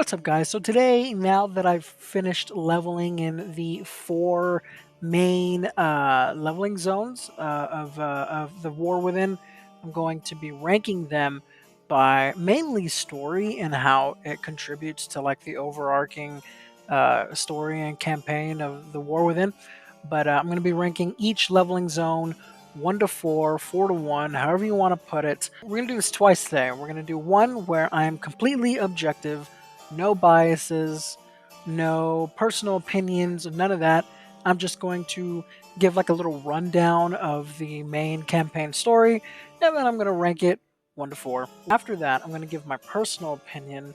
What's up, guys? So today, now that I've finished leveling in the 4 main leveling zones of the War Within, I'm going to be ranking them by mainly story and how it contributes to like the overarching story and campaign of the War Within. But I'm going to be ranking each leveling zone 1 to 4, 4 to 1, however you want to put it. We're going to do this twice today. We're going to do one where I'm completely objective, no biases, no personal opinions, none of that. I'm just going to give like a little rundown of the main campaign story, and then I'm going to rank it 1 to 4. After that, I'm going to give my personal opinion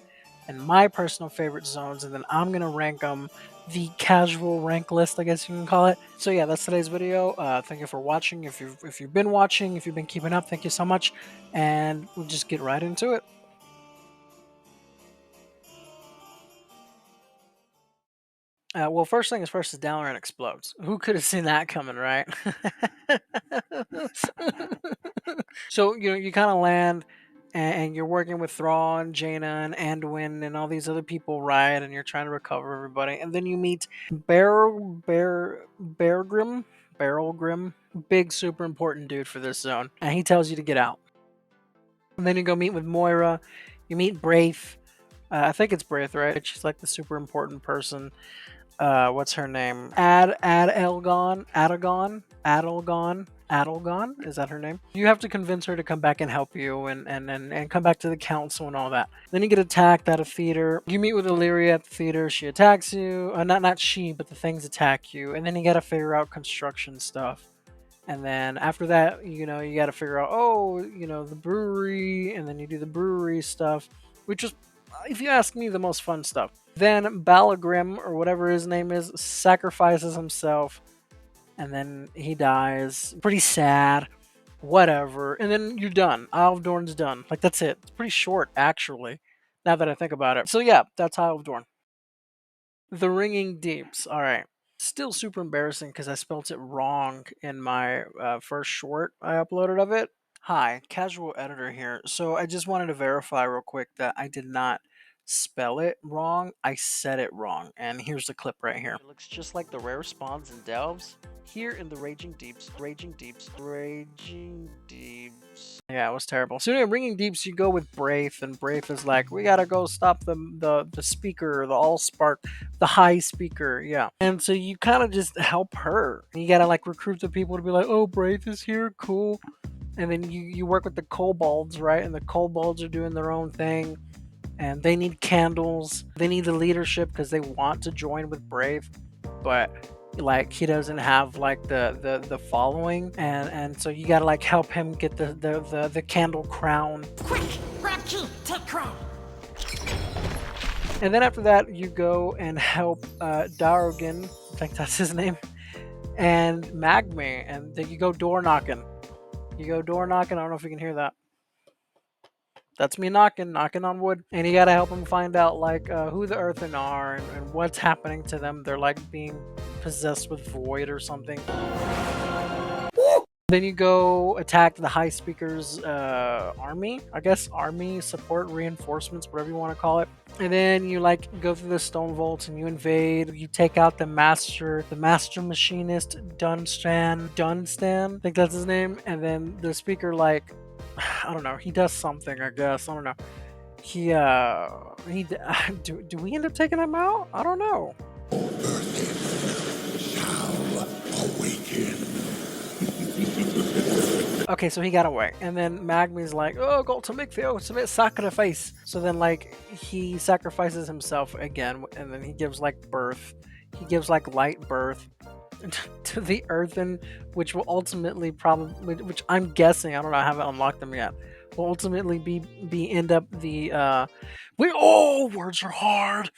and my personal favorite zones, and then I'm going to rank them the casual rank list, I guess you can call it. So yeah, that's today's video. Thank you for watching. If you've been watching, if you've been keeping up, thank you so much, and we'll just get right into it. Well, first thing is first, the Dalaran explodes. Who could have seen that coming, right? So you kind of land, and you're working with Thrawn, Jaina, and Anduin, and all these other people, right? And you're trying to recover everybody, and then you meet Bear Grim, Barrel Grim, big super important dude for this zone, and he tells you to get out. And then you go meet with Moira. You meet Braith. I think it's Braith, right? She's like the super important person. What's her name? Adelgon, is that her name? You have to convince her to come back and help you, and come back to the council and all that. Then you get attacked at a theater. You meet with Illyria at the theater. She attacks you. Not she, but the things attack you. And then you gotta figure out construction stuff. And then after that, you got to figure out, the brewery, and then you do the brewery stuff, which is, if you ask me, the most fun stuff. Then Balagrim, or whatever his name is, sacrifices himself, and then he dies. Pretty sad. Whatever. And then you're done. Isle of Dorn's done. Like, that's it. It's pretty short, actually, now that I think about it. So yeah, that's Isle of Dorn. The Ringing Deeps. All right. Still super embarrassing because I spelt it wrong in my first short I uploaded of it. Hi, casual editor here. So I just wanted to verify real quick that I did not spell it wrong. I said it wrong. And here's the clip right here. It looks just like the rare spawns in Delves. Here in the Raging Deeps. Yeah, it was terrible. So anyway, Ringing Deeps, you go with Braith, and Braith is like, we gotta go stop the speaker, the Allspark, the high speaker, yeah. And so you kind of just help her. You gotta like recruit the people to be like, oh, Braith is here, cool. And then you work with the kobolds, right? And the kobolds are doing their own thing, and they need candles. They need the leadership because they want to join with Brave, but like he doesn't have like the following, and so you gotta like help him get the candle crown. Quick, grab key, take crown. And then after that, you go and help Darogan, I think that's his name, and Magme, and then you go door knocking. You go door knocking. I don't know if you can hear that. That's me knocking on wood. And you gotta help them find out like who the Earthen are, and what's happening to them. They're like being possessed with void or something. Then you go attack the High Speaker's army, I guess, army, support, reinforcements, whatever you want to call it. And then you like go through the stone vaults and you invade. You take out the master machinist, Dunstan, I think that's his name. And then the speaker, like, I don't know, he does something, I guess, I don't know. He do we end up taking him out? I don't know. Okay, so he got away, and then Magmi's like, oh, got to make the ultimate sacrifice. So then, like, he sacrifices himself again, and then he gives, like, birth. He gives, like, light birth to the Earthen, which will ultimately probably, which I'm guessing, I don't know, I haven't unlocked them yet, will ultimately end up the, words are hard!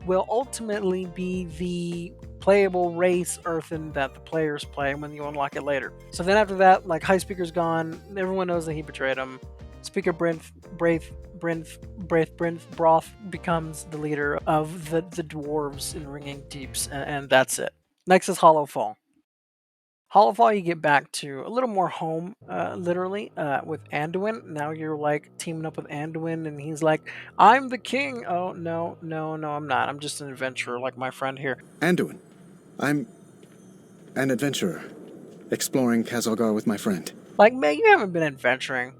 Will ultimately be the playable race Earthen that the players play when you unlock it later. So then after that, like, High Speaker's gone, everyone knows that he betrayed him. Speaker Broth becomes the leader of the dwarves in Ringing Deeps, and that's it. Next is Hallowfall. Hallowfall, you get back to a little more home, literally, with Anduin. Now you're like teaming up with Anduin, and he's like, "I'm the king." Oh no, no, no, I'm not. I'm just an adventurer, like my friend here. Anduin, I'm an adventurer, exploring Kazalgar with my friend. Like, man, you haven't been adventuring.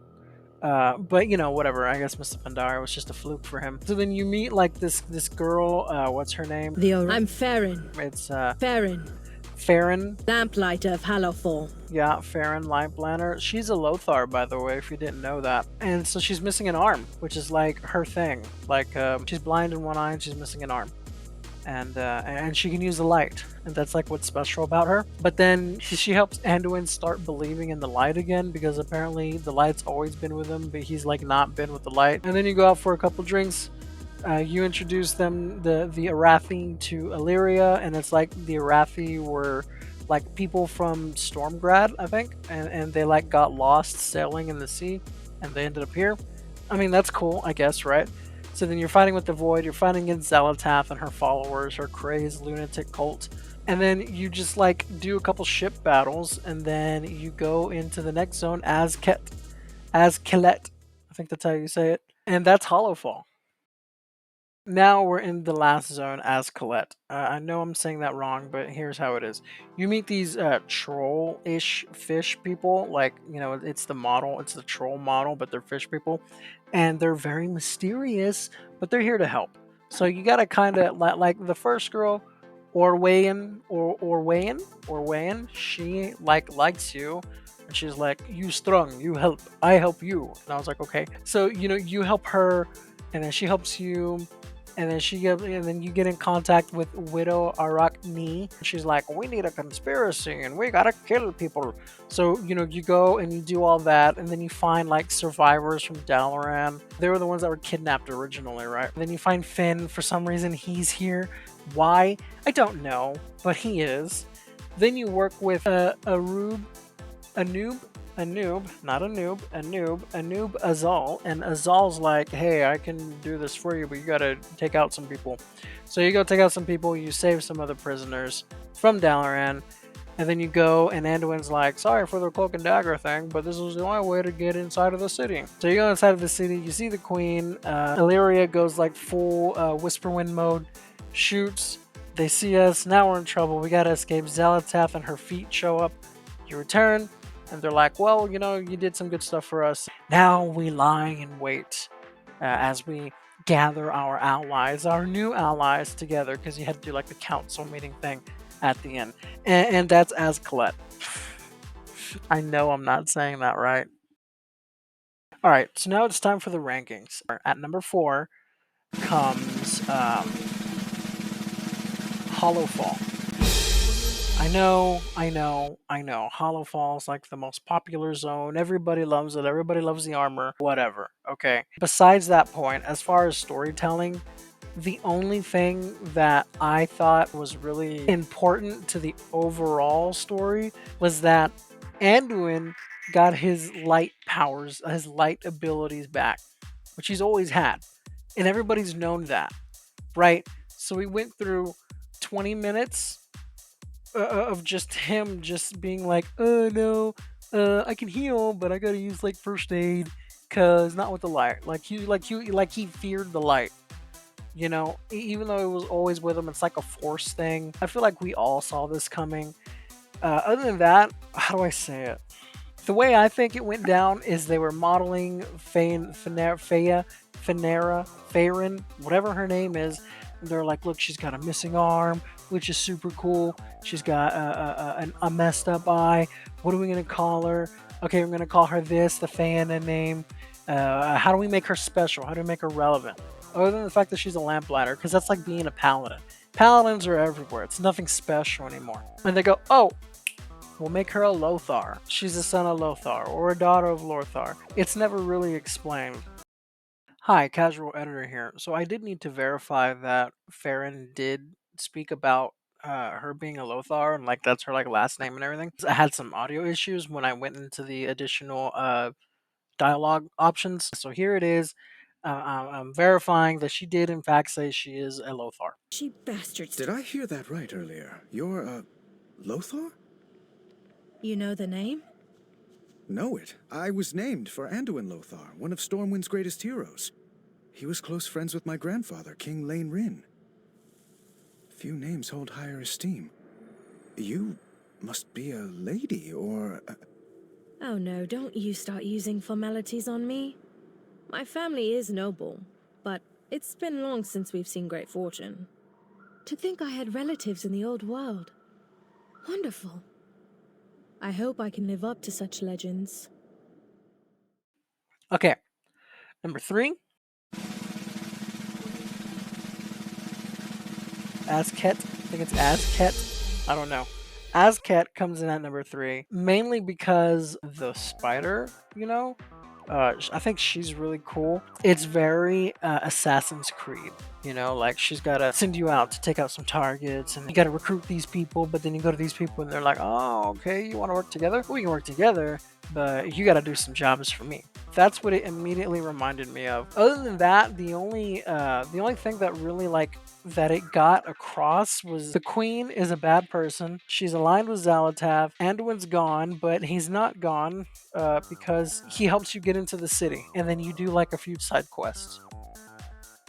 But whatever. I guess Mr. Pandara was just a fluke for him. So then you meet like this girl. What's her name? I'm Farron. It's Farron. Lamplighter of Hallowfall. Yeah, Farron Lamplander. She's a Lothar, by the way, if you didn't know that. And so she's missing an arm, which is like her thing. Like she's blind in one eye and she's missing an arm. And she can use the light, and that's like what's special about her. But then she helps Anduin start believing in the light again, because apparently the light's always been with him, but he's like not been with the light. And then you go out for a couple drinks. You introduce them, the Arathi, to Illyria, and it's like the Arathi were like people from Stormgrad, I think, and they like got lost sailing in the sea, and they ended up here. I mean, that's cool, I guess, right? So then you're fighting with the Void, you're fighting against Xalatath and her followers, her crazed lunatic cult. And then you just like do a couple ship battles, and then you go into the next zone, Azj-Kahet. Azj-Kahet. I think that's how you say it. And that's Hallowfall. Now we're in the last zone, Azj-Kahet. I know I'm saying that wrong, but here's how it is. You meet these troll-ish fish people. Like, it's the model, it's the troll model, but they're fish people. And they're very mysterious, but they're here to help. So you gotta kind of, like the first girl, Orwain, she likes you. And she's like, "You strong, you help, I help you." And I was like, okay. So, you help her, and then she helps you, and then you get in contact with Widow Arachne. She's like, "We need a conspiracy and we gotta kill people." So you go and you do all that, and then you find like survivors from Dalaran. They were the ones that were kidnapped originally, right? And then you find Finn. For some reason he's here. Why? I don't know, but he is. Then you work with Anub Azal, and Azal's like, "Hey, I can do this for you, but you gotta take out some people." So you go take out some people, you save some other prisoners from Dalaran, and then you go, and Anduin's like, "Sorry for the cloak and dagger thing, but this was the only way to get inside of the city." So you go inside of the city, you see the queen, Illyria goes like full Whisperwind mode, shoots, they see us, now we're in trouble, we gotta escape. Xalatath and her feet show up, you return, and they're like, "Well, you did some good stuff for us." Now we lie in wait as we gather our allies, our new allies together, because you had to do like the council meeting thing at the end. And that's Azj-Kahet. I know I'm not saying that right. Alright, so now it's time for the rankings. At number 4 comes Hallowfall. I know. Hallowfall is like the most popular zone. Everybody loves it. Everybody loves the armor. Whatever. Okay. Besides that point, as far as storytelling, the only thing that I thought was really important to the overall story was that Anduin got his light powers, his light abilities back, which he's always had. And everybody's known that, right? So we went through 20 minutes of just him just being like, "Oh no, I can heal, but I gotta use like first aid, cause not with the light." Like he feared the light. Even though it was always with him, it's like a force thing. I feel like we all saw this coming. Other than that, how do I say it? The way I think it went down is they were modeling Farron, whatever her name is. They're like, "Look, she's got a missing arm, which is super cool. She's got a messed up eye. What are we gonna call her? Okay, we're gonna call her this, the Fana name. How do we make her special? How do we make her relevant? Other than the fact that she's a lamplighter, because that's like being a paladin. Paladins are everywhere. It's nothing special anymore." And they go, "Oh, we'll make her a Lothar. She's a son of Lothar, or a daughter of Lothar." It's never really explained. Hi, casual editor here. So I did need to verify that Farron did speak about her being a Lothar, and like that's her like last name and everything. I had some audio issues when I went into the additional dialogue options. So here it is. I'm verifying that she did in fact say she is a Lothar. She bastards. Did I hear that right earlier? You're a Lothar? You know the name? Know it. I was named for Anduin Lothar, one of Stormwind's greatest heroes. He was close friends with my grandfather, King Lane Rin. Few names hold higher esteem. You must be a lady, or... Oh no, don't you start using formalities on me. My family is noble, but it's been long since we've seen great fortune. To think I had relatives in the old world. Wonderful. I hope I can live up to such legends. Okay, number 3, Azj-Kahet. I think it's Azj-Kahet. I don't know. Azj-Kahet comes in at number 3, mainly because the spider, I think she's really cool. It's very Assassin's Creed, like she's got to send you out to take out some targets and you got to recruit these people, but then you go to these people and they're like, oh, okay, you want to work together? We can work together, but you got to do some jobs for me. That's what it immediately reminded me of. Other than that, the only thing that really that it got across was the queen is a bad person. She's aligned with Zalatav. Anduin's gone, but he's not gone because he helps you get into the city, and then you do like a few side quests.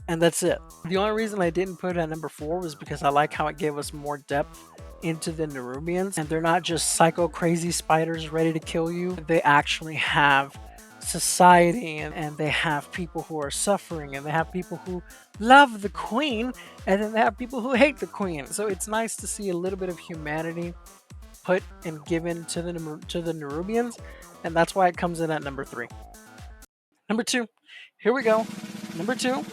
And that's it. The only reason I didn't put it at number 4 was because I like how it gave us more depth into the Nerubians, and they're not just psycho crazy spiders ready to kill you. They actually have society, and they have people who are suffering, and they have people who love the queen, and then they have people who hate the queen. So it's nice to see a little bit of humanity put and given to the Nerubians, and that's why it comes in at number 3. Number 2, here we go. Number 2,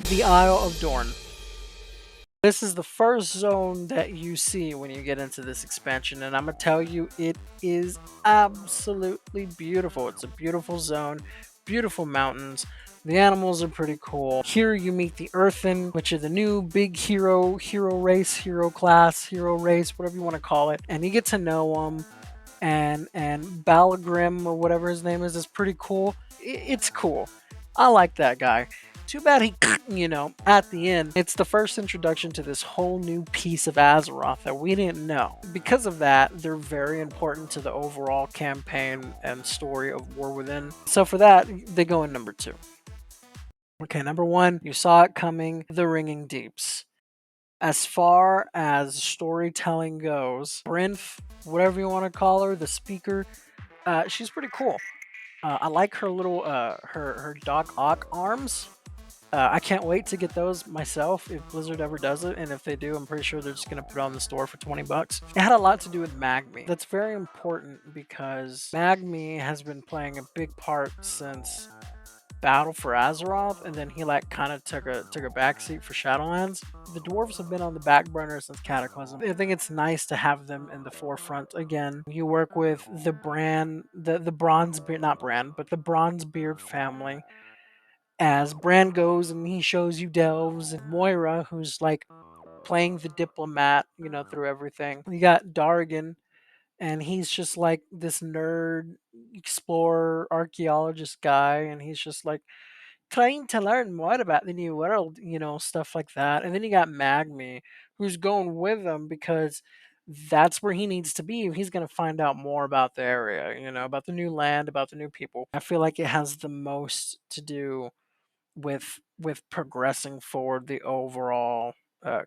the Isle of Dorn. This is the first zone that you see when you get into this expansion, and I'm gonna tell you, it is absolutely beautiful. It's a beautiful zone, beautiful mountains. The animals are pretty cool. Here you meet the Earthen, which are the new big hero race, hero class, hero race, whatever you want to call it, and you get to know them. And Balgrim, or whatever his name is pretty cool. It's cool. I like that guy. Too bad he, at the end. It's the first introduction to this whole new piece of Azeroth that we didn't know. Because of that, they're very important to the overall campaign and story of War Within. So for that, they go in number 2. Okay, number 1, you saw it coming, The Ringing Deeps. As far as storytelling goes, Brinth, whatever you want to call her, the speaker, she's pretty cool. I like her little, her Doc Ock arms. I can't wait to get those myself if Blizzard ever does it, and if they do, I'm pretty sure they're just going to put it on the store for $20. It had a lot to do with Magmi. That's very important because Magmi has been playing a big part since Battle for Azeroth, and then he kind of took a backseat for Shadowlands. The dwarves have been on the back burner since Cataclysm. I think it's nice to have them in the forefront again. You work with the Bronzebeard, not Bran, but the Bronzebeard family. As Bran goes and he shows you Delves and Moira, who's playing the diplomat, through everything. You got Dargan, and he's just this nerd explorer archaeologist guy, and he's just trying to learn more about the new world, stuff like that. And then you got Magmi, who's going with him because that's where he needs to be. He's going to find out more about the area, about the new land, about the new people. I feel like it has the most to do with progressing forward the overall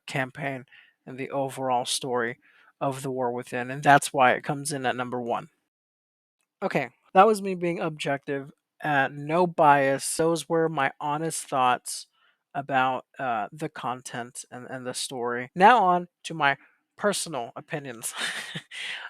campaign and the overall story of the War Within, and that's why it comes in at number 1. Okay, that was me being objective, no bias. Those were my honest thoughts about the content and the story. Now on to my personal opinions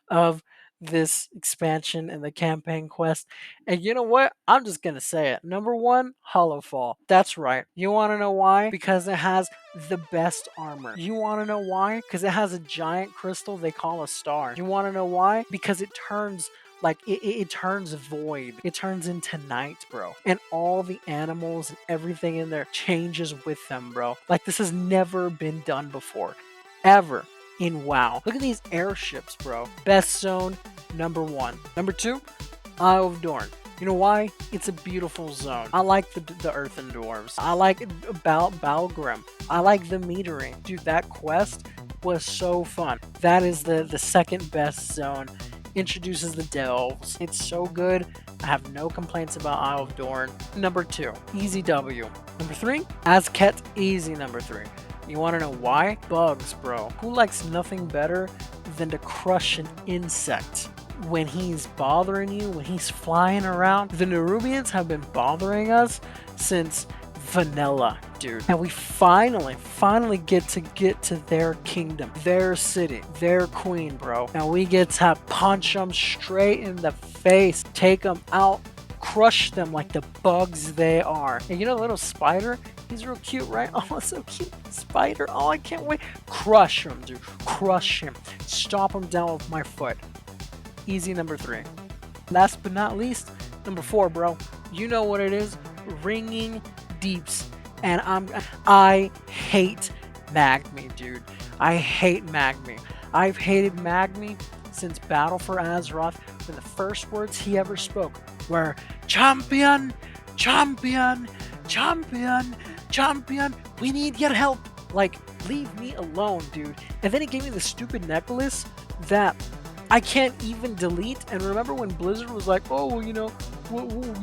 of this expansion and the campaign quest. And you know what? I'm just going to say it. Number 1, Hallowfall. That's right. You want to know why? Because it has the best armor. You want to know why? Because it has a giant crystal they call a star. You want to know why? Because it turns it turns void. It turns into night, bro. And all the animals and everything in there changes with them, bro. This has never been done before. Ever. In WoW. Look at these airships, bro. Best zone, number 1. Number 2, Isle of Dorn. You know why? It's a beautiful zone. I like the Earthen Dwarves. I like Balgrim. I like the metering. Dude, that quest was so fun. That is the second best zone. Introduces the delves. It's so good. I have no complaints about Isle of Dorn. Number 2, easy W. Number 3, Azj-Kahet, easy number 3. You want to know why? Bugs, bro. Who likes nothing better than to crush an insect when he's bothering you, when he's flying around? The Nerubians have been bothering us since vanilla, dude. And we finally get to their kingdom, their city, their queen, bro. And we get to punch them straight in the face, take them out, crush them like the bugs they are. And you know the little spider? He's real cute, right? Oh, so cute. Spider. Oh, I can't wait. Crush him, dude. Crush him. Stomp him down with my foot. Easy number 3. Last but not least, number 4, bro. You know what it is. Ringing deeps. And I hate Magme, dude. I hate Magme. I've hated Magme since Battle for Azeroth, when the first words he ever spoke were champion, champion, champion, champion, we need your help. Like, leave me alone, dude. And then he gave me the stupid necklace that I can't even delete. And remember when Blizzard was like, oh, well, you know,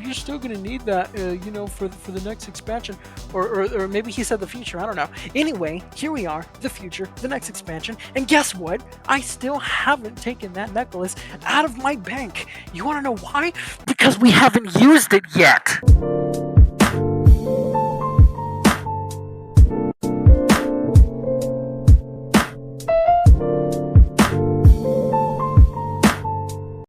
you're still gonna need that, you know, for the next expansion, or maybe he said the future. I don't know. Anyway, here we are, the future, the next expansion, and guess what? I still haven't taken that necklace out of my bank. You want to know why? Because we haven't used it yet.